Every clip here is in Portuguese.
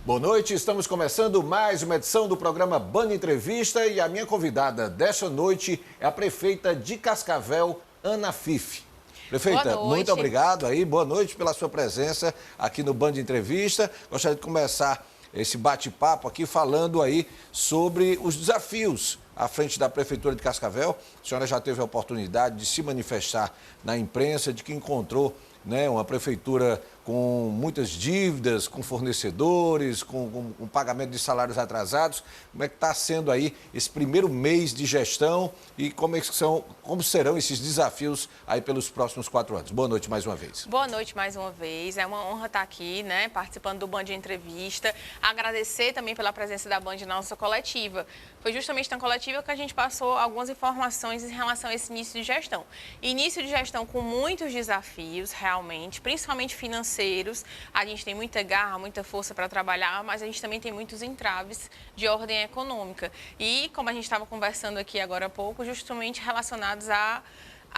Boa noite, estamos começando mais uma edição do programa Band Entrevista e a minha convidada desta noite é a prefeita de Cascavel, Ana Fife. Prefeita, muito obrigado aí, boa noite pela sua presença aqui no Band Entrevista. Gostaria de começar esse bate-papo aqui falando aí sobre os desafios à frente da Prefeitura de Cascavel. A senhora já teve a oportunidade de se manifestar na imprensa de que encontrou uma prefeitura com muitas dívidas, com fornecedores, com pagamento de salários atrasados. Como é que está sendo aí esse primeiro mês de gestão e como serão esses desafios aí pelos próximos 4 anos? Boa noite mais uma vez. Boa noite mais uma vez. É uma honra estar aqui, participando do Band Entrevista. Agradecer também pela presença da Band na nossa coletiva. Foi justamente na coletiva que a gente passou algumas informações em relação a esse início de gestão. Início de gestão com muitos desafios, realmente, principalmente financeiros. A gente tem muita garra, muita força para trabalhar, mas a gente também tem muitos entraves de ordem econômica. E, como a gente estava conversando aqui agora há pouco, justamente relacionados a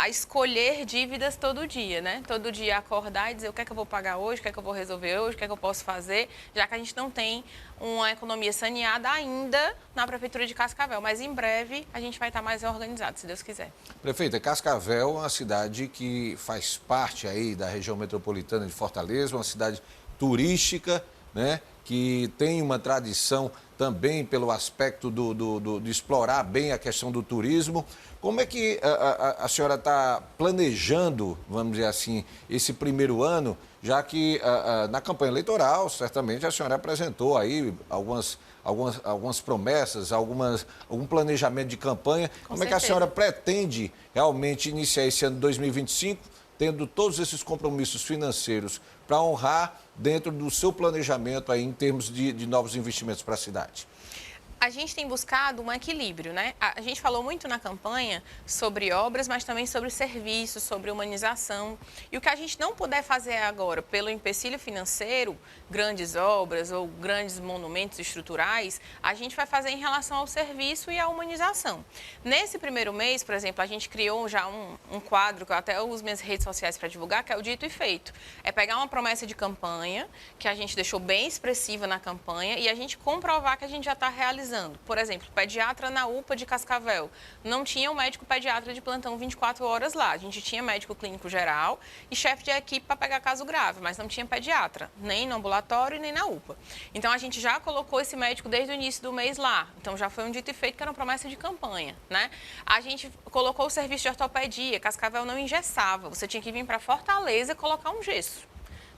escolher dívidas todo dia, Todo dia acordar e dizer o que é que eu vou pagar hoje, o que é que eu vou resolver hoje, o que é que eu posso fazer, já que a gente não tem uma economia saneada ainda na Prefeitura de Cascavel. Mas em breve a gente vai estar mais organizado, se Deus quiser. Prefeita, Cascavel é uma cidade que faz parte aí da região metropolitana de Fortaleza, uma cidade turística, que tem uma tradição também pelo aspecto de explorar bem a questão do turismo. Como é que a senhora está planejando, vamos dizer assim, esse primeiro ano, já que na campanha eleitoral, certamente, a senhora apresentou aí algumas promessas, algum planejamento de campanha. Como é que a senhora pretende realmente iniciar esse ano de 2025, tendo todos esses compromissos financeiros para honrar dentro do seu planejamento aí em termos de novos investimentos para a cidade? A gente tem buscado um equilíbrio, A gente falou muito na campanha sobre obras, mas também sobre serviços, sobre humanização. E o que a gente não puder fazer agora, pelo empecilho financeiro, grandes obras ou grandes monumentos estruturais, a gente vai fazer em relação ao serviço e à humanização. Nesse primeiro mês, por exemplo, a gente criou já um quadro, que eu até uso minhas redes sociais para divulgar, que é o Dito e Feito. É pegar uma promessa de campanha, que a gente deixou bem expressiva na campanha, e a gente comprovar que a gente já está realizando. Por exemplo, pediatra na UPA de Cascavel. Não tinha um médico pediatra de plantão 24 horas lá. A gente tinha médico clínico geral e chefe de equipe para pegar caso grave, mas não tinha pediatra, nem no ambulatório, nem na UPA. Então, a gente já colocou esse médico desde o início do mês lá. Então, já foi um dito e feito que era uma promessa de campanha, A gente colocou o serviço de ortopedia. Cascavel não engessava. Você tinha que vir para Fortaleza e colocar um gesso.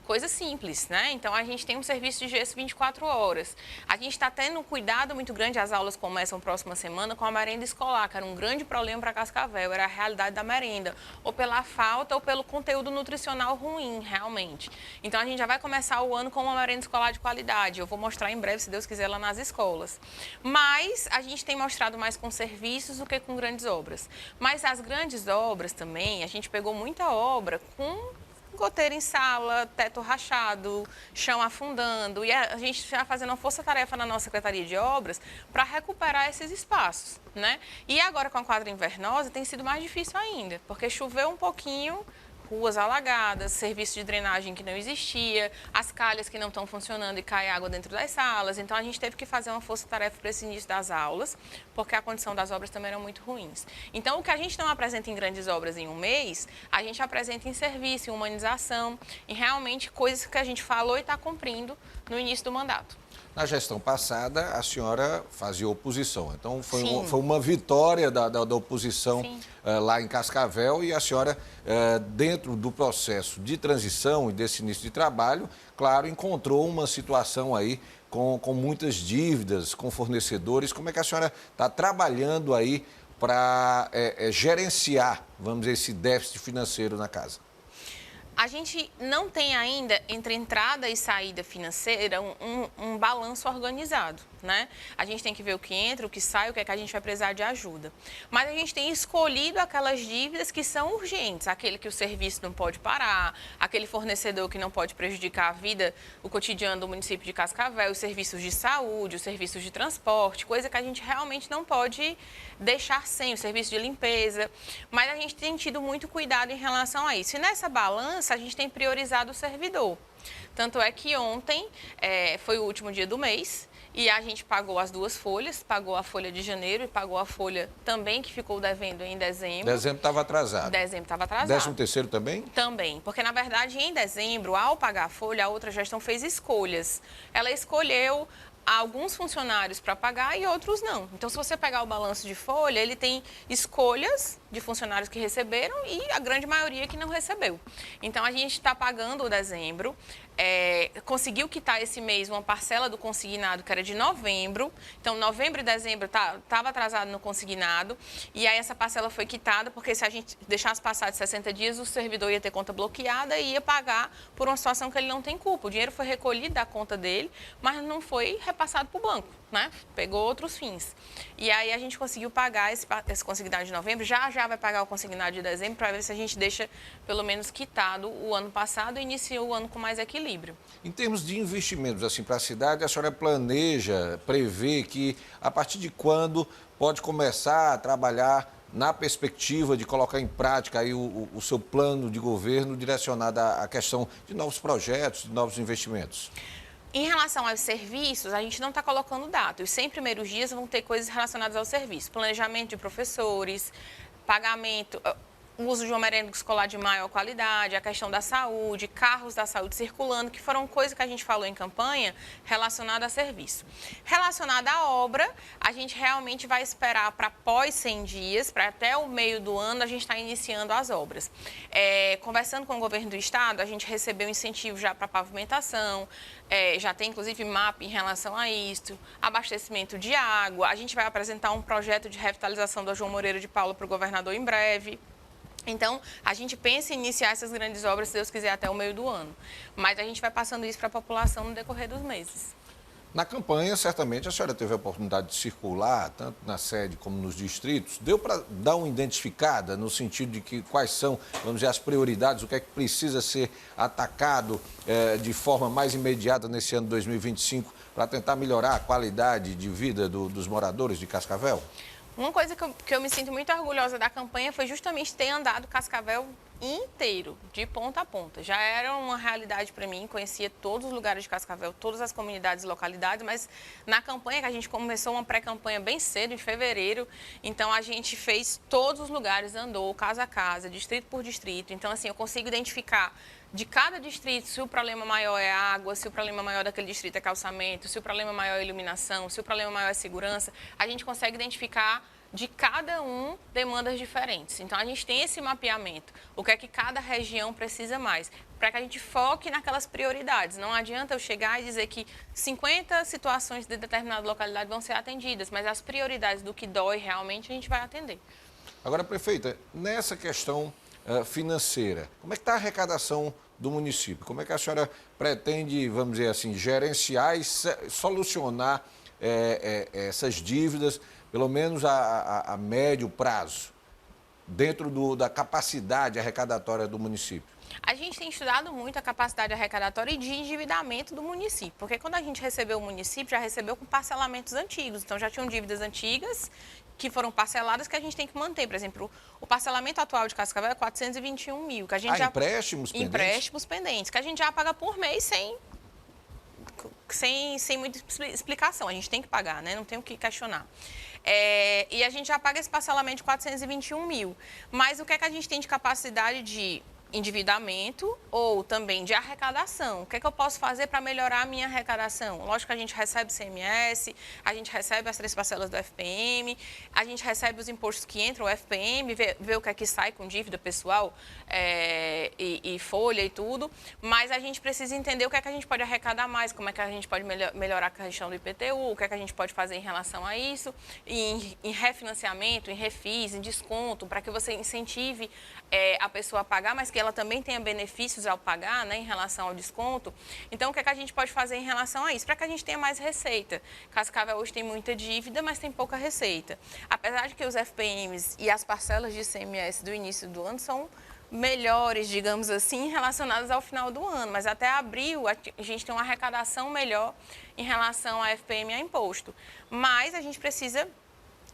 Coisa simples, Então, a gente tem um serviço de gesso 24 horas. A gente está tendo um cuidado muito grande, as aulas começam próxima semana com a merenda escolar, que era um grande problema para Cascavel, era a realidade da merenda, ou pela falta ou pelo conteúdo nutricional ruim, realmente. Então, a gente já vai começar o ano com uma merenda escolar de qualidade. Eu vou mostrar em breve, se Deus quiser, lá nas escolas. Mas a gente tem mostrado mais com serviços do que com grandes obras. Mas as grandes obras também, a gente pegou muita obra com goteira em sala, teto rachado, chão afundando. E a gente está fazendo uma força-tarefa na nossa Secretaria de Obras para recuperar esses espaços, E agora, com a quadra invernosa, tem sido mais difícil ainda, porque choveu um pouquinho, ruas alagadas, serviço de drenagem que não existia, as calhas que não estão funcionando e cai água dentro das salas. Então, a gente teve que fazer uma força-tarefa para esse início das aulas, porque a condição das obras também eram muito ruins. Então, o que a gente não apresenta em grandes obras em um mês, a gente apresenta em serviço, em humanização, em realmente coisas que a gente falou e está cumprindo no início do mandato. Na gestão passada, a senhora fazia oposição. Então, foi uma vitória da oposição lá em Cascavel e a senhora, dentro do processo de transição e desse início de trabalho, claro, encontrou uma situação aí com muitas dívidas, com fornecedores. Como é que a senhora está trabalhando aí para gerenciar, vamos dizer, esse déficit financeiro na casa? A gente não tem ainda, entre entrada e saída financeira, um balanço organizado, A gente tem que ver o que entra, o que sai, o que é que a gente vai precisar de ajuda. Mas a gente tem escolhido aquelas dívidas que são urgentes, aquele que o serviço não pode parar, aquele fornecedor que não pode prejudicar a vida, o cotidiano do município de Cascavel, os serviços de saúde, os serviços de transporte, coisa que a gente realmente não pode deixar sem, o serviço de limpeza. Mas a gente tem tido muito cuidado em relação a isso. E nessa balança, a gente tem priorizado o servidor. Tanto é que ontem foi o último dia do mês e a gente pagou as duas folhas, pagou a folha de janeiro e pagou a folha também que ficou devendo em dezembro. Dezembro estava atrasado. Dezembro estava atrasado. 13º também? Também, porque na verdade em dezembro, ao pagar a folha, a outra gestão fez escolhas. Ela escolheu alguns funcionários para pagar e outros não. Então, se você pegar o balanço de folha, ele tem escolhas de funcionários que receberam e a grande maioria que não recebeu. Então, a gente está pagando o dezembro, conseguiu quitar esse mês uma parcela do consignado que era de novembro. Então, novembro e dezembro estava atrasado no consignado e aí essa parcela foi quitada porque se a gente deixasse passar de 60 dias, o servidor ia ter conta bloqueada e ia pagar por uma situação que ele não tem culpa. O dinheiro foi recolhido da conta dele, mas não foi repassado para o banco, né? Pegou outros fins. E aí a gente conseguiu pagar esse consignado de novembro, já vai pagar o consignado de dezembro para ver se a gente deixa pelo menos quitado o ano passado e inicia o ano com mais equilíbrio. Em termos de investimentos assim, para a cidade, a senhora planeja, prevê que a partir de quando pode começar a trabalhar na perspectiva de colocar em prática aí o seu plano de governo direcionado à questão de novos projetos, de novos investimentos? Em relação aos serviços, a gente não está colocando data. Os 100 primeiros dias vão ter coisas relacionadas ao serviço. Planejamento de professores, pagamento, o uso de uma merenda escolar de maior qualidade, a questão da saúde, carros da saúde circulando, que foram coisas que a gente falou em campanha relacionada a serviço. Relacionada à obra, a gente realmente vai esperar para pós 100 dias, para até o meio do ano, a gente está iniciando as obras. Conversando com o governo do estado, a gente recebeu incentivo já para pavimentação, já tem inclusive mapa em relação a isso, abastecimento de água, a gente vai apresentar um projeto de revitalização da João Moreira de Paula para o governador em breve. Então, a gente pensa em iniciar essas grandes obras, se Deus quiser, até o meio do ano. Mas a gente vai passando isso para a população no decorrer dos meses. Na campanha, certamente, a senhora teve a oportunidade de circular, tanto na sede como nos distritos. Deu para dar uma identificada no sentido de que quais são, vamos dizer, as prioridades, o que é que precisa ser atacado de forma mais imediata nesse ano 2025 para tentar melhorar a qualidade de vida dos moradores de Cascavel? Uma coisa que eu me sinto muito orgulhosa da campanha foi justamente ter andado Cascavel inteiro, de ponta a ponta. Já era uma realidade para mim, conhecia todos os lugares de Cascavel, todas as comunidades e localidades, mas na campanha, que a gente começou uma pré-campanha bem cedo, em fevereiro, então a gente fez todos os lugares, andou casa a casa, distrito por distrito. Então, assim, eu consigo identificar de cada distrito se o problema maior é água, se o problema maior daquele distrito é calçamento, se o problema maior é iluminação, se o problema maior é segurança. A gente consegue identificar de cada um demandas diferentes. Então, a gente tem esse mapeamento, o que é que cada região precisa mais, para que a gente foque naquelas prioridades. Não adianta eu chegar e dizer que 50 situações de determinada localidade vão ser atendidas, mas as prioridades do que dói realmente a gente vai atender. Agora, prefeita, nessa questão financeira, como é que está a arrecadação do município? Como é que a senhora pretende, vamos dizer assim, gerenciar e solucionar essas dívidas, pelo menos a médio prazo, dentro da capacidade arrecadatória do município? A gente tem estudado muito a capacidade arrecadatória e de endividamento do município, porque quando a gente recebeu o município, já recebeu com parcelamentos antigos, então já tinham dívidas antigas que foram parceladas que a gente tem que manter. Por exemplo, o parcelamento atual de Cascavel é 421 mil. Que a gente empréstimos pendentes? Empréstimos pendentes, que a gente já paga por mês sem muita explicação. A gente tem que pagar, né? Não tem o que questionar. E a gente já paga esse parcelamento de 421 mil. Mas o que é que a gente tem de capacidade de endividamento ou também de arrecadação? O que é que eu posso fazer para melhorar a minha arrecadação? Lógico que a gente recebe CMS, a gente recebe as 3 parcelas do FPM, a gente recebe os impostos que entram, o FPM, vê o que é que sai com dívida pessoal e folha e tudo, mas a gente precisa entender o que é que a gente pode arrecadar mais, como é que a gente pode melhorar a questão do IPTU, o que é que a gente pode fazer em relação a isso, em refinanciamento, em refis, em desconto, para que você incentive a pessoa a pagar, mas que ela também tenha benefícios ao pagar, né, em relação ao desconto. Então, o que é que a gente pode fazer em relação a isso? Para que a gente tenha mais receita. Cascavel hoje tem muita dívida, mas tem pouca receita. Apesar de que os FPMs e as parcelas de ICMS do início do ano são melhores, digamos assim, relacionadas ao final do ano. Mas até abril a gente tem uma arrecadação melhor em relação a FPM e a imposto. Mas a gente precisa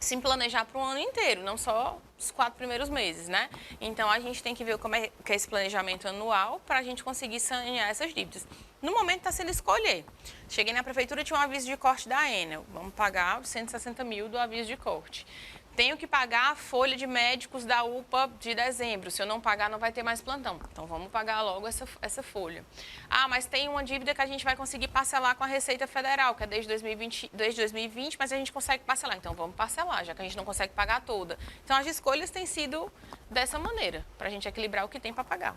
se planejar para o ano inteiro, não só os 4 primeiros meses, né? Então, a gente tem que ver como é que é esse planejamento anual para a gente conseguir sanear essas dívidas. No momento, está sendo escolher. Cheguei na prefeitura, tinha um aviso de corte da Enel. Vamos pagar os 160 mil do aviso de corte. Tenho que pagar a folha de médicos da UPA de dezembro. Se eu não pagar, não vai ter mais plantão. Então, vamos pagar logo essa folha. Ah, mas tem uma dívida que a gente vai conseguir parcelar com a Receita Federal, que é desde 2020, mas a gente consegue parcelar. Então, vamos parcelar, já que a gente não consegue pagar toda. Então, as escolhas têm sido dessa maneira, para a gente equilibrar o que tem para pagar.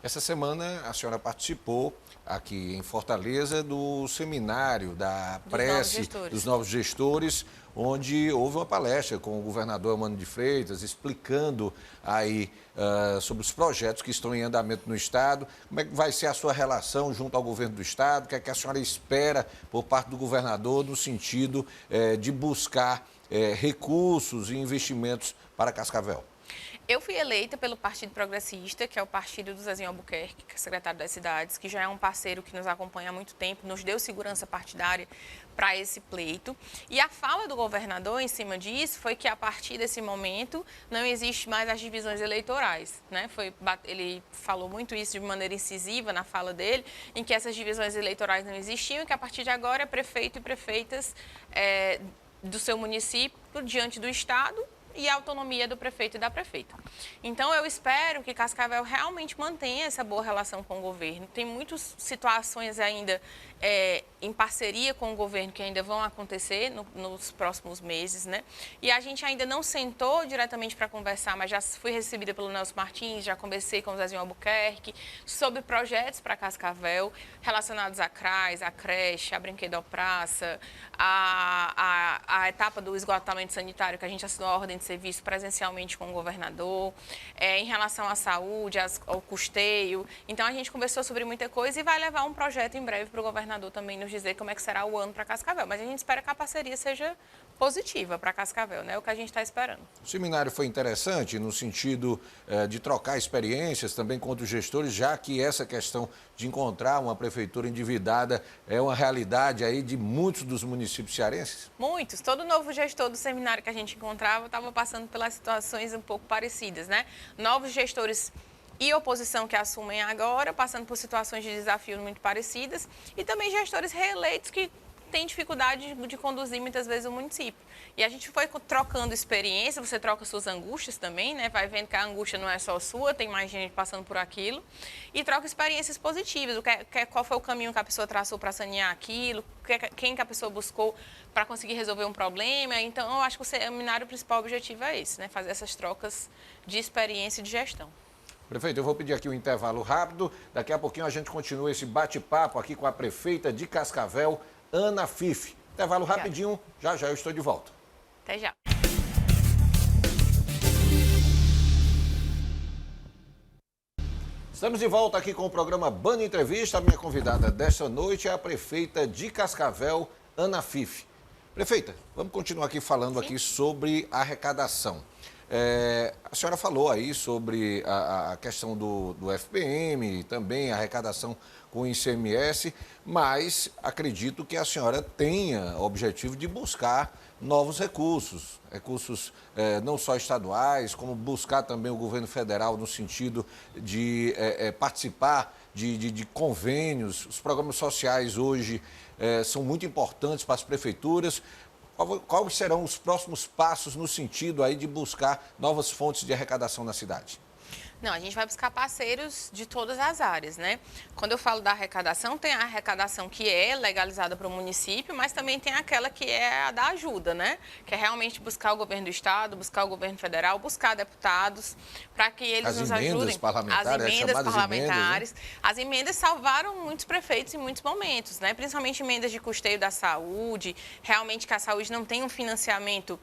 Essa semana, a senhora participou aqui em Fortaleza do seminário da Prece dos novos gestores, onde houve uma palestra com o governador Eumano de Freitas, explicando aí sobre os projetos que estão em andamento no Estado. Como é que vai ser a sua relação junto ao governo do Estado? O que é que a senhora espera por parte do governador no sentido de buscar recursos e investimentos para Cascavel? Eu fui eleita pelo Partido Progressista, que é o partido do Zezinho Albuquerque, que é secretário das cidades, que já é um parceiro que nos acompanha há muito tempo, nos deu segurança partidária para esse pleito. E a fala do governador em cima disso foi que a partir desse momento não existe mais as divisões eleitorais, né? Ele falou muito isso de maneira incisiva na fala dele, em que essas divisões eleitorais não existiam e que a partir de agora prefeito e prefeitas do seu município diante do Estado e a autonomia do prefeito e da prefeita. Então, eu espero que Cascavel realmente mantenha essa boa relação com o governo. Tem muitas situações ainda em parceria com o governo que ainda vão acontecer nos próximos meses, né? E a gente ainda não sentou diretamente para conversar, mas já fui recebida pelo Nelson Martins, já conversei com o Zezinho Albuquerque sobre projetos para Cascavel relacionados à CRAS, à creche, à brinquedopraça, a etapa do esgotamento sanitário, que a gente assinou a ordem de serviço presencialmente com o governador, em relação à saúde, ao custeio. Então, a gente conversou sobre muita coisa e vai levar um projeto em breve para o governador também nos dizer como é que será o ano para Cascavel. Mas a gente espera que a parceria seja positiva para Cascavel, né? É o que a gente está esperando. O seminário foi interessante no sentido de trocar experiências também com outros gestores, já que essa questão de encontrar uma prefeitura endividada é uma realidade aí de muitos dos municípios cearenses? Muitos. Todo novo gestor do seminário que a gente encontrava estava passando pelas situações um pouco parecidas, né? Novos gestores e oposição que assumem agora, passando por situações de desafio muito parecidas, e também gestores reeleitos que têm dificuldade de conduzir muitas vezes o município. E a gente foi trocando experiência, você troca suas angústias também, né? Vai vendo que a angústia não é só sua, tem mais gente passando por aquilo, e troca experiências positivas, qual foi o caminho que a pessoa traçou para sanear aquilo, quem que a pessoa buscou para conseguir resolver um problema. Então, eu acho que o seminário principal objetivo é esse, né? Fazer essas trocas de experiência e de gestão. Prefeito, eu vou pedir aqui um intervalo rápido. Daqui a pouquinho a gente continua esse bate-papo aqui com a prefeita de Cascavel, Ana Fife. Intervalo rapidinho, já eu estou de volta. Até já. Estamos de volta aqui com o programa Band Entrevista. A minha convidada desta noite é a prefeita de Cascavel, Ana Fife. Prefeita, vamos continuar aqui falando aqui sobre a arrecadação. A senhora falou aí sobre a questão do FPM, também a arrecadação com o ICMS, mas acredito que a senhora tenha o objetivo de buscar novos recursos não só estaduais, como buscar também o governo federal no sentido de participar de convênios. Os programas sociais hoje são muito importantes para as prefeituras. Quais serão os próximos passos no sentido aí de buscar novas fontes de arrecadação na cidade? Não, a gente vai buscar parceiros de todas as áreas, né? Quando eu falo da arrecadação, tem a arrecadação que é legalizada para o município, mas também tem aquela que é a da ajuda, né? Que é realmente buscar o governo do estado, buscar o governo federal, buscar deputados, para que eles nos ajudem. As emendas parlamentares. Né? As emendas salvaram muitos prefeitos em muitos momentos, né? Principalmente emendas de custeio da saúde, realmente que a saúde não tem um financiamento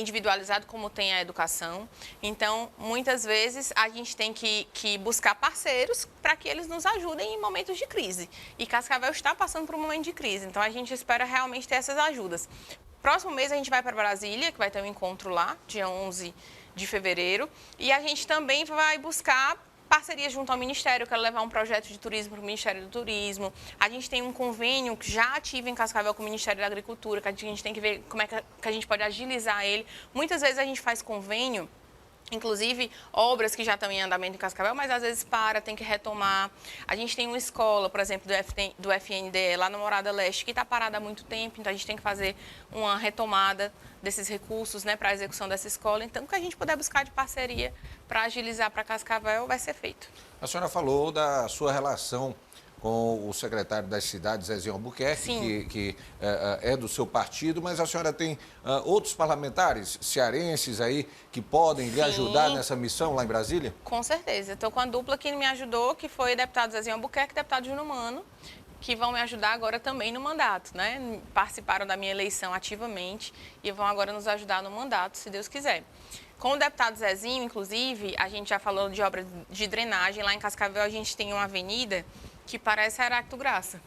individualizado como tem a educação. Então, muitas vezes, a gente tem que buscar parceiros para que eles nos ajudem em momentos de crise. E Cascavel está passando por um momento de crise, então a gente espera realmente ter essas ajudas. Próximo mês a gente vai para Brasília, que vai ter um encontro lá, dia 11 de fevereiro, e a gente também vai buscar parceria junto ao Ministério, eu quero levar um projeto de turismo para o Ministério do Turismo. A gente tem um convênio que já ativo em Cascavel com o Ministério da Agricultura, que a gente tem que ver como é que a gente pode agilizar ele. Muitas vezes a gente faz convênio, inclusive obras que já estão em andamento em Cascavel, mas às vezes tem que retomar. A gente tem uma escola, por exemplo, do FNDE, lá na Morada Leste, que está parada há muito tempo, então a gente tem que fazer uma retomada desses recursos, né, para a execução dessa escola. Então, o que a gente puder buscar de parceria para agilizar para Cascavel vai ser feito. A senhora falou da sua relação com o secretário das cidades, Zezinho Albuquerque, que é do seu partido, mas a senhora tem outros parlamentares cearenses aí que podem lhe ajudar nessa missão lá em Brasília? Com certeza. Estou com a dupla que me ajudou, que foi o deputado Zezinho Albuquerque e o deputado Júnior Mano, que vão me ajudar agora também no mandato, né? Participaram da minha eleição ativamente e vão agora nos ajudar no mandato, se Deus quiser. Com o deputado Zezinho, inclusive, a gente já falou de obra de drenagem. Lá em Cascavel a gente tem uma avenida que parece a Heracto Graça.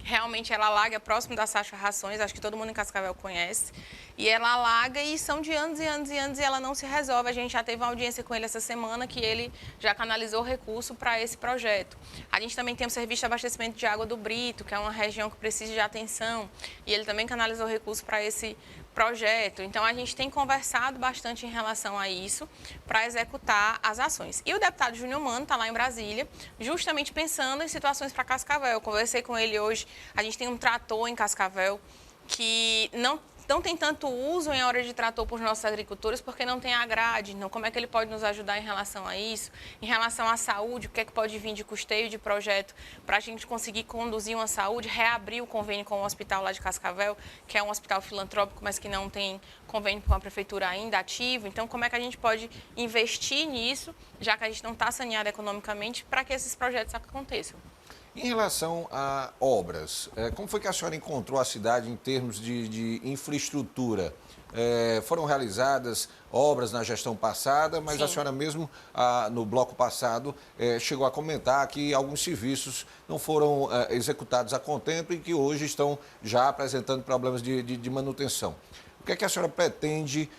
Realmente ela alaga próximo da Sacha Rações, acho que todo mundo em Cascavel conhece. E ela alaga e são de anos e anos e anos e ela não se resolve. A gente já teve uma audiência com ele essa semana que ele já canalizou recurso para esse projeto. A gente também tem o serviço de abastecimento de água do Brito, que é uma região que precisa de atenção. E ele também canalizou recurso para esse projeto. Então, a gente tem conversado bastante em relação a isso para executar as ações. E o deputado Júnior Mano está lá em Brasília, justamente pensando em situações para Cascavel. Eu conversei com ele hoje, a gente tem um trator em Cascavel que não tem tanto uso em hora de trator por nossos agricultores porque não tem a grade. Então, como é que ele pode nos ajudar em relação a isso? Em relação à saúde, o que é que pode vir de custeio de projeto para a gente conseguir conduzir uma saúde, reabrir o convênio com o hospital lá de Cascavel, que é um hospital filantrópico, mas que não tem convênio com a prefeitura ainda ativo. Então, como é que a gente pode investir nisso, já que a gente não está saneado economicamente, para que esses projetos aconteçam? Em relação a obras, como foi que a senhora encontrou a cidade em termos de infraestrutura? Foram realizadas obras na gestão passada, mas a senhora mesmo, no bloco passado, chegou a comentar que alguns serviços não foram executados a contento e que hoje estão já apresentando problemas de manutenção. O que é que a senhora pretende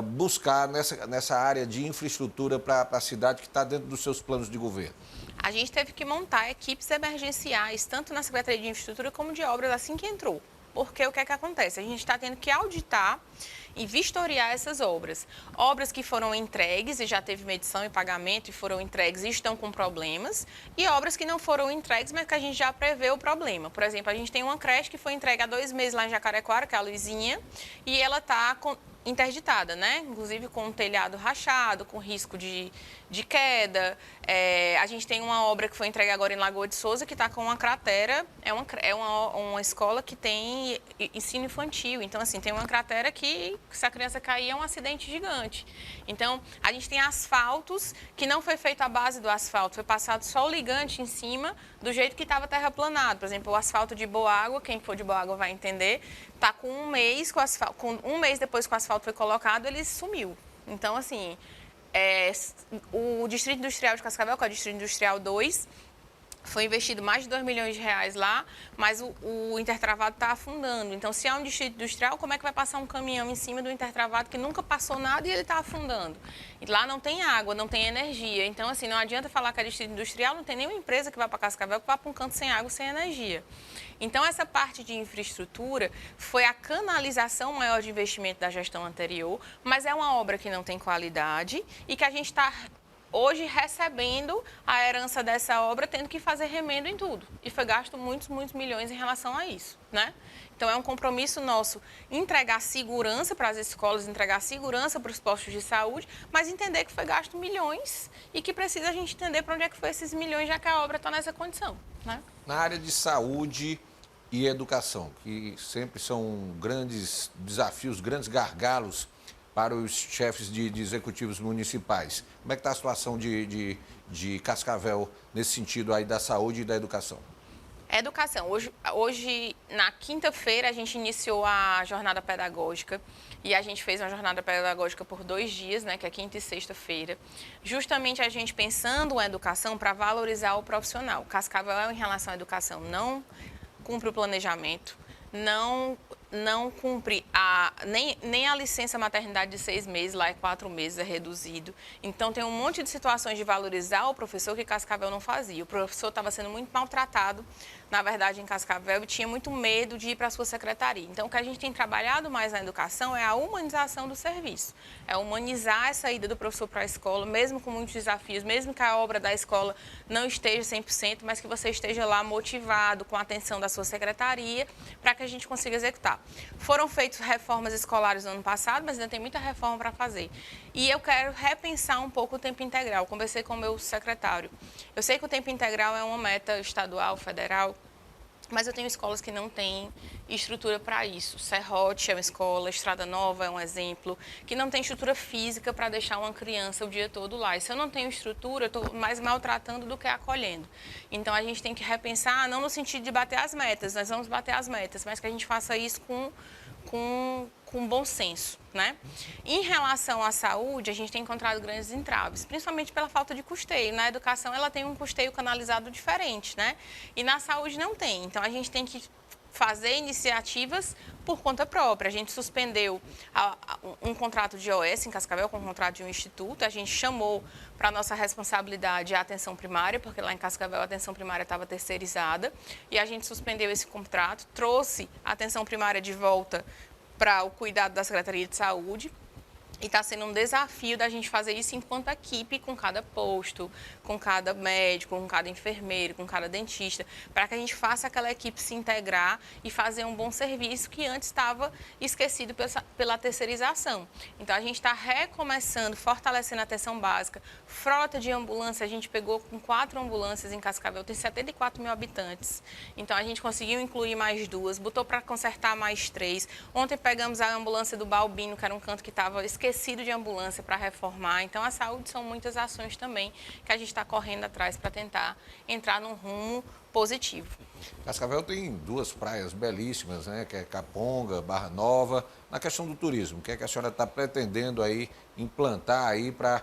buscar nessa área de infraestrutura para a cidade que está dentro dos seus planos de governo? A gente teve que montar equipes emergenciais, tanto na Secretaria de Infraestrutura como de Obras, assim que entrou. Porque o que é que acontece? A gente está tendo que auditar e vistoriar essas obras. Obras que foram entregues e já teve medição e pagamento e foram entregues e estão com problemas. E obras que não foram entregues, mas que a gente já prevê o problema. Por exemplo, a gente tem uma creche que foi entregue há 2 meses lá em Jacarequara, que é a Luizinha, e ela está interditada, né? Inclusive com um telhado rachado, com risco de queda. A gente tem uma obra que foi entregue agora em Lagoa de Souza, que está com uma cratera. É uma escola que tem ensino infantil. Então, assim, tem uma cratera que, se a criança cair, é um acidente gigante. Então, a gente tem asfaltos que não foi feito a base do asfalto, foi passado só o ligante em cima do jeito que estava terraplanado. Por exemplo, o asfalto de Boágua, quem for de Boágua vai entender, está com 1 mês com asfalto, com 1 mês depois que o asfalto foi colocado, ele sumiu. Então, assim, o Distrito Industrial de Cascavel, que é o Distrito Industrial 2, foi investido mais de 2 milhões de reais lá, mas o intertravado está afundando. Então, se é um distrito industrial, como é que vai passar um caminhão em cima do intertravado que nunca passou nada e ele está afundando? E lá não tem água, não tem energia. Então, assim, não adianta falar que é distrito industrial, não tem nenhuma empresa que vai para Cascavel que vá para um canto sem água, sem energia. Então, essa parte de infraestrutura foi a canalização maior de investimento da gestão anterior, mas é uma obra que não tem qualidade e que a gente está hoje recebendo a herança dessa obra, tendo que fazer remendo em tudo. E foi gasto muitos milhões em relação a isso, né? Então, é um compromisso nosso entregar segurança para as escolas, entregar segurança para os postos de saúde, mas entender que foi gasto milhões e que precisa a gente entender para onde é que foi esses milhões, já que a obra está nessa condição, né? Na área de saúde e educação, que sempre são grandes desafios, grandes gargalos para os chefes de executivos municipais. Como é que está a situação de Cascavel nesse sentido aí da saúde e da educação? Educação. Hoje, na quinta-feira, a gente iniciou a jornada pedagógica e a gente fez uma jornada pedagógica por 2 dias, né, que é quinta e sexta-feira. Justamente a gente pensando em educação para valorizar o profissional. Cascavel, em relação à educação, não cumpre o planejamento, não cumpre nem a licença maternidade de 6 meses, lá é 4 meses, é reduzido. Então, tem um monte de situações de valorizar o professor que Cascavel não fazia. O professor estava sendo muito maltratado, na verdade, em Cascavel, e tinha muito medo de ir para a sua secretaria. Então, o que a gente tem trabalhado mais na educação é a humanização do serviço. É humanizar essa ida do professor para a escola, mesmo com muitos desafios, mesmo que a obra da escola não esteja 100%, mas que você esteja lá motivado, com a atenção da sua secretaria, para que a gente consiga executar. Foram feitas reformas escolares no ano passado, mas ainda tem muita reforma para fazer. E eu quero repensar um pouco o tempo integral. Conversei com o meu secretário. Eu sei que o tempo integral é uma meta estadual, federal, mas eu tenho escolas que não têm estrutura para isso. Serrote é uma escola, Estrada Nova é um exemplo, que não tem estrutura física para deixar uma criança o dia todo lá. E se eu não tenho estrutura, eu estou mais maltratando do que acolhendo. Então, a gente tem que repensar, não no sentido de bater as metas, nós vamos bater as metas, mas que a gente faça isso com bom senso, né? Em relação à saúde, a gente tem encontrado grandes entraves, principalmente pela falta de custeio. Na educação, ela tem um custeio canalizado diferente, né? E na saúde não tem. Então, a gente tem que fazer iniciativas por conta própria. A gente suspendeu um contrato de OS em Cascavel, com um contrato de um instituto. A gente chamou para a nossa responsabilidade a atenção primária, porque lá em Cascavel a atenção primária estava terceirizada. E a gente suspendeu esse contrato, trouxe a atenção primária de volta para o cuidado da Secretaria de Saúde. E está sendo um desafio da gente fazer isso enquanto equipe, com cada posto, com cada médico, com cada enfermeiro, com cada dentista, para que a gente faça aquela equipe se integrar e fazer um bom serviço que antes estava esquecido pela terceirização. Então, a gente está recomeçando, fortalecendo a atenção básica. Frota de ambulância, a gente pegou com 4 ambulâncias em Cascavel, tem 74 mil habitantes. Então, a gente conseguiu incluir mais 2, botou para consertar mais 3. Ontem pegamos a ambulância do Balbino, que era um canto que estava esquecido de ambulância para reformar. Então, a saúde são muitas ações também que a gente está correndo atrás para tentar entrar num rumo positivo. Cascavel tem 2 praias belíssimas, né? Que é Caponga, Barra Nova. Na questão do turismo, o que é que a senhora está pretendendo aí implantar aí para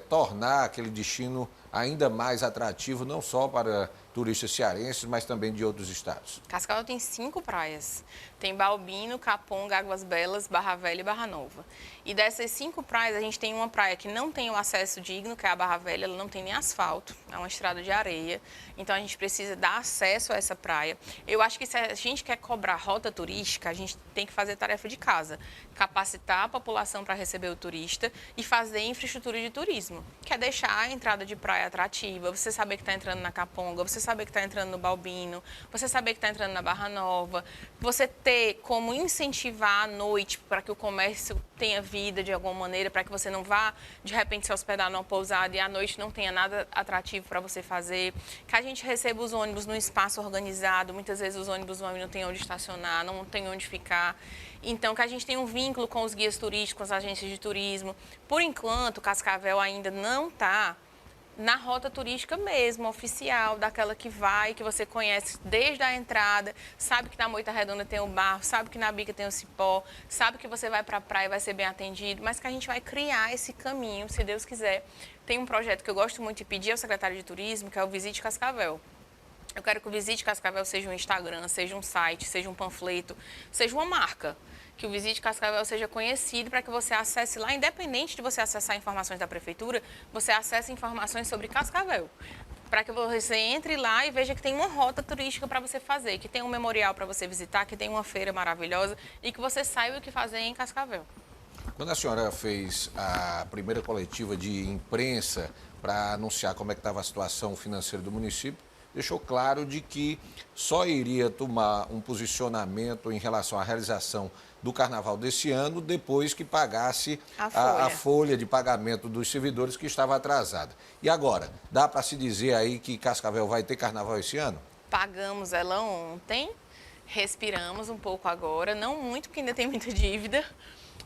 tornar aquele destino ainda mais atrativo, não só para turistas cearenses, mas também de outros estados? Cascavel tem 5 praias. Tem Balbino, Caponga, Águas Belas, Barra Velha e Barra Nova. E dessas 5 praias, a gente tem uma praia que não tem o acesso digno, que é a Barra Velha, ela não tem nem asfalto, é uma estrada de areia. Então, a gente precisa dar acesso a essa praia. Eu acho que se a gente quer cobrar rota turística, a gente tem que fazer tarefa de casa. Capacitar a população para receber o turista e fazer infraestrutura de turismo, que é deixar a entrada de praia atrativa, você saber que está entrando na Caponga, você saber que está entrando no Balbino, você saber que está entrando na Barra Nova, você ter como incentivar à noite para que o comércio tenha vida de alguma maneira, para que você não vá, de repente, se hospedar numa pousada e à noite não tenha nada atrativo para você fazer, que a gente receba os ônibus num espaço organizado, muitas vezes os ônibus não têm onde estacionar, não tem onde ficar. Então, que a gente tenha um vínculo com os guias turísticos, com as agências de turismo. Por enquanto, Cascavel ainda não está na rota turística mesmo, oficial, daquela que vai, que você conhece desde a entrada, sabe que na Moita Redonda tem o barro, sabe que na Bica tem o cipó, sabe que você vai para a praia e vai ser bem atendido, mas que a gente vai criar esse caminho, se Deus quiser. Tem um projeto que eu gosto muito de pedir ao secretário de Turismo, que é o Visite Cascavel. Eu quero que o Visite Cascavel seja um Instagram, seja um site, seja um panfleto, seja uma marca. Que o Visite Cascavel seja conhecido para que você acesse lá, independente de você acessar informações da Prefeitura, você acesse informações sobre Cascavel. Para que você entre lá e veja que tem uma rota turística para você fazer, que tem um memorial para você visitar, que tem uma feira maravilhosa e que você saiba o que fazer em Cascavel. Quando a senhora fez a primeira coletiva de imprensa para anunciar como é que estava a situação financeira do município, deixou claro de que só iria tomar um posicionamento em relação à realização do carnaval desse ano depois que pagasse a folha de pagamento dos servidores que estava atrasada. E agora, dá para se dizer aí que Cascavel vai ter carnaval esse ano? Pagamos ela ontem, respiramos um pouco agora, não muito porque ainda tem muita dívida,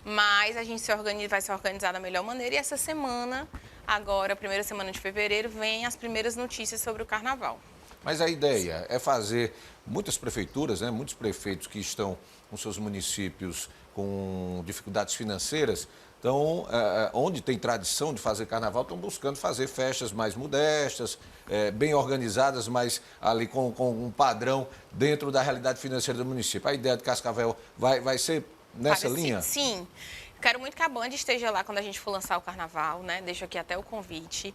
mas a gente vai se organizar da melhor maneira e essa semana, agora, a primeira semana de fevereiro, vem as primeiras notícias sobre o carnaval. Mas a ideia é fazer muitas prefeituras, né, muitos prefeitos que estão com seus municípios com dificuldades financeiras, Então, onde tem tradição de fazer carnaval, estão buscando fazer festas mais modestas, bem organizadas, mas ali com um padrão dentro da realidade financeira do município. A ideia de Cascavel vai ser nessa linha? Sim. Quero muito que a Band esteja lá quando a gente for lançar o carnaval, né? Deixo aqui até o convite.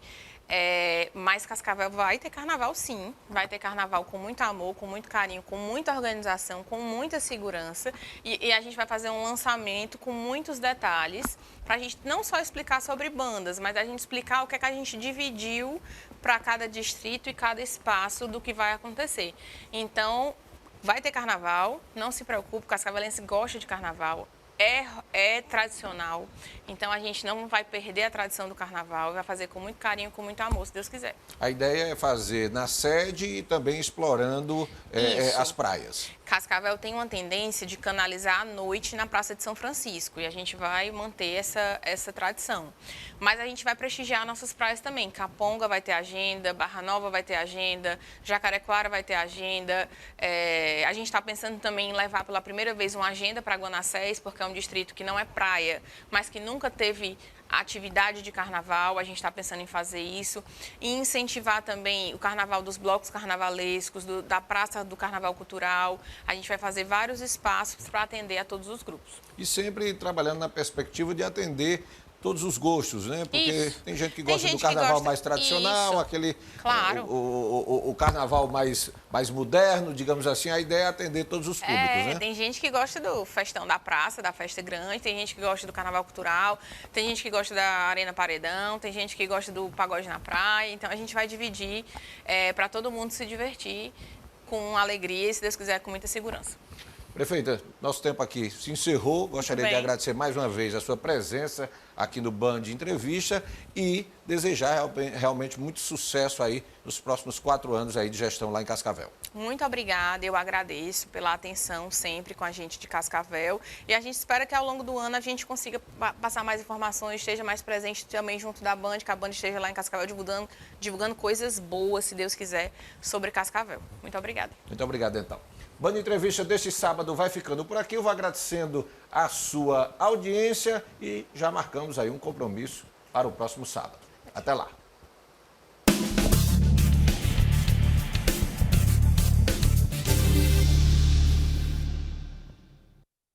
Mas Cascavel vai ter carnaval, sim. Vai ter carnaval com muito amor, com muito carinho, com muita organização, com muita segurança. E a gente vai fazer um lançamento com muitos detalhes, para a gente não só explicar sobre bandas, mas a gente explicar o que é que a gente dividiu para cada distrito e cada espaço do que vai acontecer. Então, vai ter carnaval, não se preocupe, o cascavelense gosta de carnaval. É tradicional, então a gente não vai perder a tradição do carnaval, vai fazer com muito carinho, com muito amor, se Deus quiser. A ideia é fazer na sede e também explorando as praias. Cascavel tem uma tendência de canalizar à noite na Praça de São Francisco e a gente vai manter essa tradição. Mas a gente vai prestigiar nossas praias também. Caponga vai ter agenda, Barra Nova vai ter agenda, Jacarequara vai ter agenda. A gente está pensando também em levar pela primeira vez uma agenda para Guanassés, porque é um distrito que não é praia, mas que nunca teve atividade de carnaval, a gente está pensando em fazer isso e incentivar também o carnaval dos blocos carnavalescos, da Praça do Carnaval Cultural. A gente vai fazer vários espaços para atender a todos os grupos. E sempre trabalhando na perspectiva de atender todos os gostos, né? Porque tem gente que gosta do carnaval mais tradicional, aquele claro. o carnaval mais moderno, digamos assim. A ideia é atender todos os públicos, né? Tem gente que gosta do festão da praça, da festa grande, tem gente que gosta do carnaval cultural, tem gente que gosta da Arena Paredão, tem gente que gosta do pagode na praia. Então a gente vai dividir para todo mundo se divertir com alegria e, se Deus quiser, com muita segurança. Prefeita, nosso tempo aqui se encerrou. Gostaria de agradecer mais uma vez a sua presença aqui no Band Entrevista e desejar realmente muito sucesso aí nos próximos 4 anos aí de gestão lá em Cascavel. Muito obrigada, eu agradeço pela atenção sempre com a gente de Cascavel e a gente espera que ao longo do ano a gente consiga passar mais informações, esteja mais presente também junto da Band, que a Band esteja lá em Cascavel divulgando coisas boas, se Deus quiser, sobre Cascavel. Muito obrigada. Muito obrigado, então. Band Entrevista deste sábado vai ficando por aqui. Eu vou agradecendo a sua audiência e já marcamos aí um compromisso para o próximo sábado. Até lá.